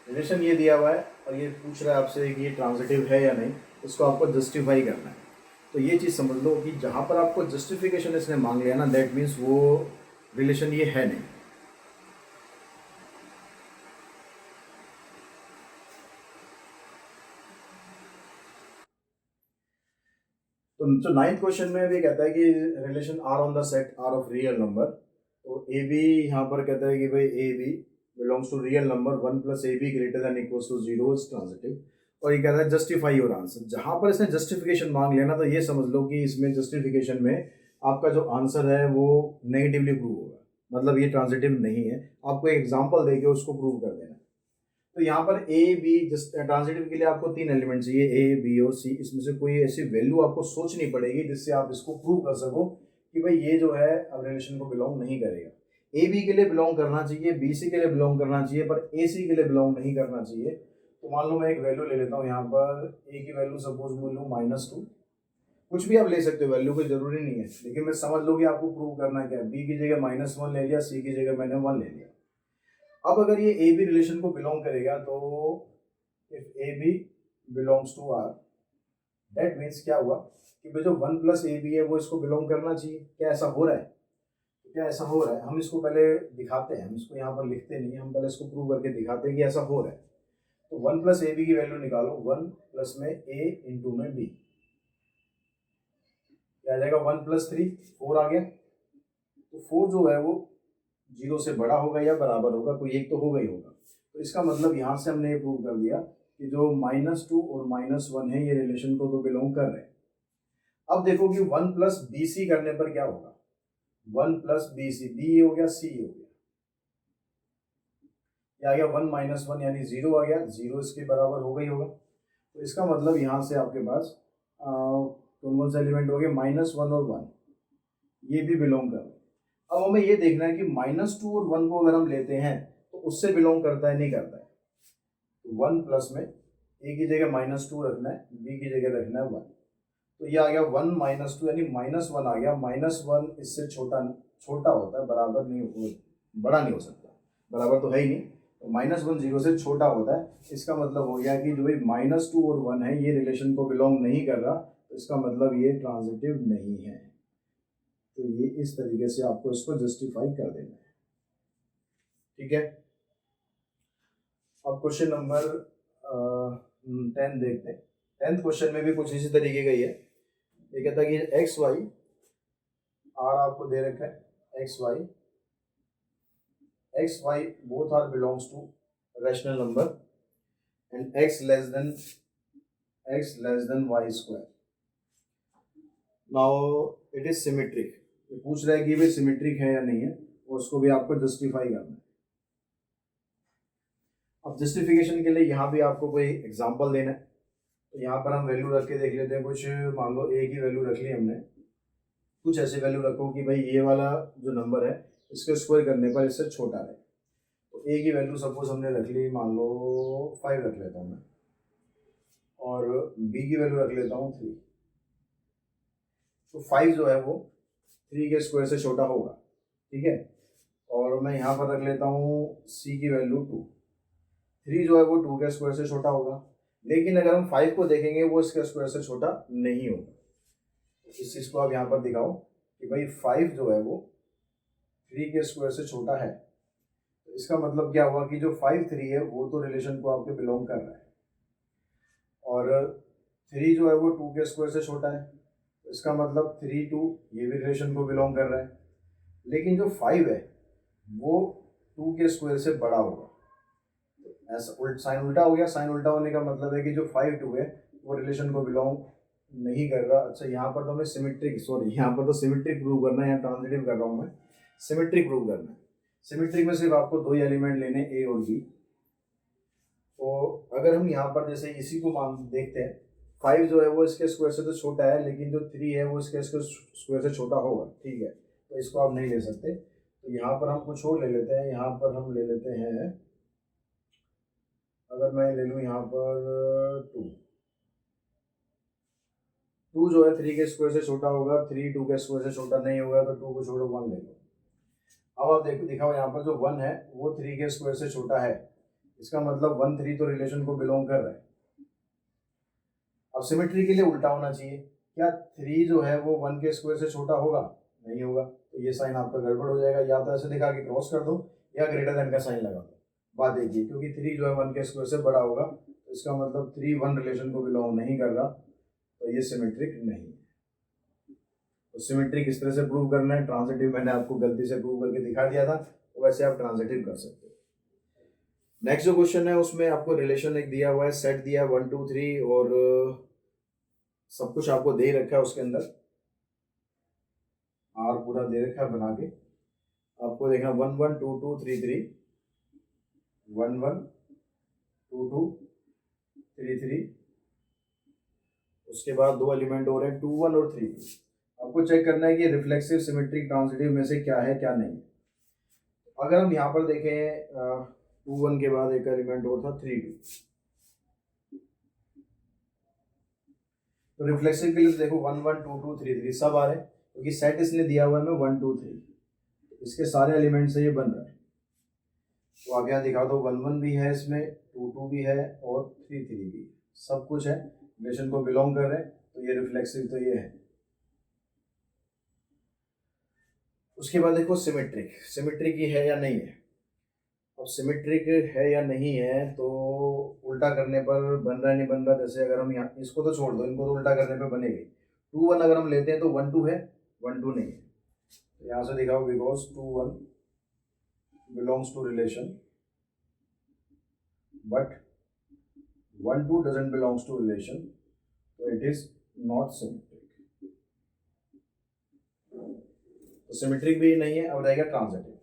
relation ये दिया हुआ है और ये पूछ रहा है आपसे कि ये ट्रांजिटिव है या नहीं, इसको आपको जस्टिफाई करना है। तो ये चीज़ समझ लो कि जहाँ पर आपको जस्टिफिकेशन इसने मांग लिया ना, दैट मीन्स वो रिलेशन ये है नहीं। तो जो 9th क्वेश्चन में भी कहता है कि relation R on the set R of real number, तो ए बी यहाँ पर कहता है कि भाई A B belongs to real number 1 plus a b greater than equals to 0 is transitive. और ये कहता है जस्टिफाई योर आंसर। जहाँ पर इसने जस्टिफिकेशन मांग लिया ना, तो ये समझ लो कि इसमें जस्टिफिकेशन में आपका जो आंसर है वो नेगेटिवली प्रूव होगा, मतलब ये ट्रांजिटिव नहीं है। आपको एक एग्जाम्पल देके उसको प्रूव कर देना। तो यहाँ पर ए बी, ट्रांजिटिव के लिए आपको 3 एलिमेंट चाहिए, ए बी और सी। इसमें से कोई ऐसी वैल्यू आपको सोचनी पड़ेगी जिससे आप इसको प्रूव कर सको कि भाई ये जो है अब रिलेशन को बिलोंग नहीं करेगा। ए बी के लिए बिलोंग करना चाहिए, बी सी के लिए बिलोंग करना चाहिए, पर ए सी के लिए बिलोंग नहीं करना चाहिए। तो मान लो मैं एक वैल्यू ले लेता हूँ यहाँ पर, ए की वैल्यू सपोज मैं लूँ -2। कुछ भी आप ले सकते हो, वैल्यू कोई जरूरी नहीं है, लेकिन मैं समझ लो कि आपको प्रूव करना क्या है। बी की जगह -1 ले लिया, सी की जगह मैंने 1 ले लिया। अब अगर ये ए बी रिलेशन को बिलोंग करेगा, तो if a B belongs to R, that means क्या हुआ कि जो 1 प्लस ए बी है वो इसको बिलोंग करना चाहिए। क्या ऐसा हो रहा है? क्या ऐसा हो रहा है? हम इसको पहले दिखाते हैं, हम इसको यहाँ पर लिखते नहीं, हम पहले इसको प्रूव करके दिखाते हैं कि ऐसा हो रहा है। तो 1 प्लस ए बी की वैल्यू निकालो, 1 प्लस में ए इंटू में बी, क्या आ जाएगा 1 प्लस 3, 4 आ गया। तो 4 जो है वो 0 से बड़ा होगा या बराबर होगा, कोई एक तो होगा ही होगा। तो इसका मतलब यहाँ से हमने ये प्रूव कर दिया कि जो -2 और -1 है ये रिलेशन को तो बिलोंग कर रहे हैं। अब देखो कि 1 प्लस बी सी करने पर क्या होगा, 1 प्लस बी सी, बी हो गया सी हो गया, क्या आ गया 1 -1 यानी 0 आ गया, 0 इसके बराबर होगा ही होगा। तो इसका मतलब यहाँ से आपके पास कौन से एलिमेंट हो गए, -1 और 1, ये भी बिलोंग कर रहे हैं। अब हमें ये देखना है कि -2 और 1 को अगर हम लेते हैं तो उससे बिलोंग करता है नहीं करता है। 1 प्लस में ए की जगह -2 रखना है, बी की जगह रखना है 1, तो ये आ गया 1 -2 यानी -1 आ गया। -1 इससे छोटा छोटा होता है, बराबर नहीं हो, बड़ा नहीं हो सकता, बराबर तो है ही नहीं, तो -1 0 से छोटा होता है। इसका मतलब हो गया कि जो भाई -2 और 1 है ये रिलेशन को बिलोंग नहीं कर रहा, तो इसका मतलब ये ट्रांजिटिव नहीं है। तो ये इस तरीके से आपको इसको जस्टिफाई कर देना है, ठीक है। अब क्वेश्चन नंबर 10 देखते हैं। 10th क्वेश्चन में भी कुछ इसी तरीके का ही है। ये कहता है कि एक्स वाई, आर आपको दे रखा है, x y both are belongs to rational number and x less than y square. Now it is symmetric. ये पूछ रहा है कि भाई सिमेट्रिक है या नहीं है, और उसको भी आपको जस्टिफाई करना है। अब जस्टिफिकेशन के लिए यहाँ भी आपको कोई एग्जांपल देना है, तो यहाँ पर हम वैल्यू रख के देख लेते हैं। कुछ मान लो ए की वैल्यू रख ली हमने, कुछ ऐसे वैल्यू रखो कि भाई ये वाला जो नंबर है इसके स्क्वायर करने पर इससे छोटा है। तो ए की वैल्यू सपोज हमने रख ली, मान लो 5 रख लेता हूँ मैं, और बी की वैल्यू रख लेता हूँ 3। तो 5 जो है वो 3 के स्क्वायर से छोटा होगा, ठीक है। और मैं यहाँ पर रख लेता हूँ सी की वैल्यू 2। 3 जो है वो 2 के स्क्वायर से छोटा होगा, लेकिन अगर हम 5 को देखेंगे वो इसके स्क्वायर से छोटा नहीं होगा। इस चीज़ को आप यहाँ पर दिखाओ कि भाई 5 जो है वो 3 के स्क्वायर से छोटा है। तो इसका मतलब क्या हुआ कि जो 5 3 है वो तो रिलेशन को आपके बिलोंग कर रहा है, और 3 जो है वो 2 के स्क्वायर से छोटा है। तो इसका मतलब 3 2 ये भी रिलेशन को बिलोंग कर रहा है, लेकिन जो 5 है वो 2 के स्क्वायर से बड़ा होगा। तो ऐसा साइन उल्टा हो गया। साइन उल्टा होने का मतलब है कि जो 5 2 है वो रिलेशन को बिलोंग नहीं कर रहा। अच्छा, यहाँ पर तो हमें यहाँ पर तो सिमेट्रिक प्रूव करना है, यहाँ ट्रांजिटिव कर रहा हूँ मैं, सिमेट्रिक प्रूव करना है। सिमेट्रिक में सिर्फ आपको 2 एलिमेंट लेने, ए और बी। तो अगर हम यहाँ पर जैसे इसी को मान देखते हैं, 5 जो है वो इसके स्क्वायर से तो छोटा है, लेकिन जो 3 है वो इसके स्क्वायर से छोटा होगा, ठीक है। तो इसको आप नहीं ले सकते। तो यहाँ पर हम कुछ और ले लेते हैं। यहाँ पर हम ले लेते हैं, अगर मैं ले लूँ यहाँ पर 2 जो है 3 के स्क्वायर से छोटा होगा, 3 2 के स्क्वायर से छोटा नहीं होगा, तो 2 को छोड़ो 1 ले लो। अब आप देखो, दिखाओ यहाँ पर जो 1 है वो 3 के स्क्वायर से छोटा है, इसका मतलब 1 3 तो रिलेशन को बिलोंग कर रहा है। अब सिमेट्री के लिए उल्टा होना चाहिए, क्या 3 जो है वो 1 के स्क्वायर से छोटा होगा? नहीं होगा। तो ये साइन आपका गड़बड़ हो जाएगा, या तो ऐसे दिखा के क्रॉस कर दो या ग्रेटर देन का साइन लगा दो। बात देखिए, क्योंकि 3 जो है 1 के स्क्वायर से बड़ा होगा, तो इसका मतलब 3 1 रिलेशन को बिलोंग नहीं कर रहा, तो ये सिमेट्रिक नहीं है। तो सिमेट्रिक किस तरह से प्रूव करना है, ट्रांजिटिव मैंने आपको गलती से प्रूव करके दिखा दिया था, तो वैसे आप ट्रांजिटिव कर सकते हो। नेक्स्ट जो क्वेश्चन है उसमें आपको रिलेशन एक दिया हुआ है, सेट दिया है 1 2 3, और सब कुछ आपको दे रखा है उसके अंदर, आर पूरा दे रखा है बना के। आपको देखना 1 1 2 2 3 3, 1 1 2 2 3 3, उसके बाद 2 एलिमेंट हो रहे हैं 2 1 और 3 2। आपको चेक करना है कि रिफ्लेक्सिव सिमेट्रिक ट्रांजिटिव में से क्या है क्या नहीं। अगर हम यहाँ पर देखें 2 1 के बाद एक एलिमेंट और था 3 2, तो रिफ्लेक्सिव के लिए देखो 1 1 2 2 3 3 सब आ रहे हैं, क्योंकि सेट इसने दिया हुआ है मैं 1 2 3, इसके सारे एलिमेंट से ये बन रहा है। तो आप यहाँ दिखा दो 1 1 भी है इसमें, 2 2 भी है और 3 3 भी है, सब कुछ है, रिलेशन को बिलोंग कर रहे हैं, तो ये रिफ्लेक्सिव तो ये है। उसके बाद देखो सिमेट्रिक, सिमेट्रिक ही है या नहीं है। अब सिमेट्रिक है या नहीं है तो उल्टा करने पर बन रहा है नहीं बन रहा। जैसे अगर हम यहाँ इसको तो छोड़ दो, इनको तो उल्टा करने पर बनेगी। 2 1 अगर हम लेते हैं तो 1 2 है, 1 2 नहीं है। तो यहाँ से दिखाओ because 2 1 belongs to relation but 1 2 doesn't belongs to relation, तो इट इज नॉट सिमेट्रिक। तो सिमेट्रिक भी नहीं है। अब रहेगा ट्रांजिटिव।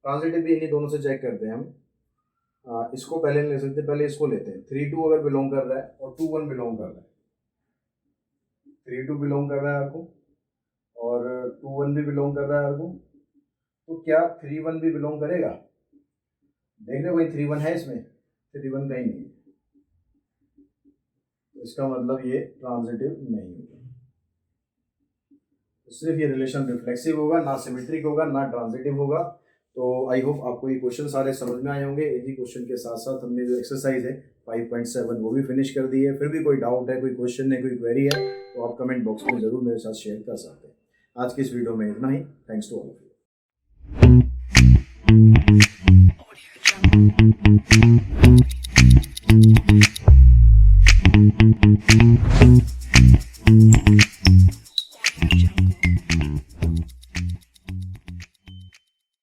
ट्रांजिटिव भी इन्हीं दोनों से चेक करते हैं हम। इसको पहले नहीं ले सकते, पहले इसको लेते हैं। 3 2 अगर बिलोंग कर रहा है और 2 1 बिलोंग कर रहा है, 3 2 बिलोंग कर रहा है आपको और 2 1 भी बिलोंग कर रहा है आपको, तो क्या 3 1 भी बिलोंग करेगा? देख रहे हो, कोई 3 1 है इसमें? 3 1 कहीं नहीं है, तो इसका मतलब ये ट्रांजिटिव नहीं होगा। सिर्फ ये रिलेशन रिफ्लेक्सिव होगा, ना सिमेट्रिक होगा, ना ट्रांजिटिव होगा। तो आई होप आपको ये क्वेश्चन सारे समझ में आए होंगे। इसी क्वेश्चन के साथ साथ हमने जो एक्सरसाइज है 5.7 वो भी फिनिश कर दी है। फिर भी कोई डाउट है, कोई क्वेश्चन है, कोई क्वेरी है, तो आप कमेंट बॉक्स में ज़रूर मेरे साथ शेयर कर सकते हैं। आज की इस वीडियो में इतना ही। Thanks to all of you.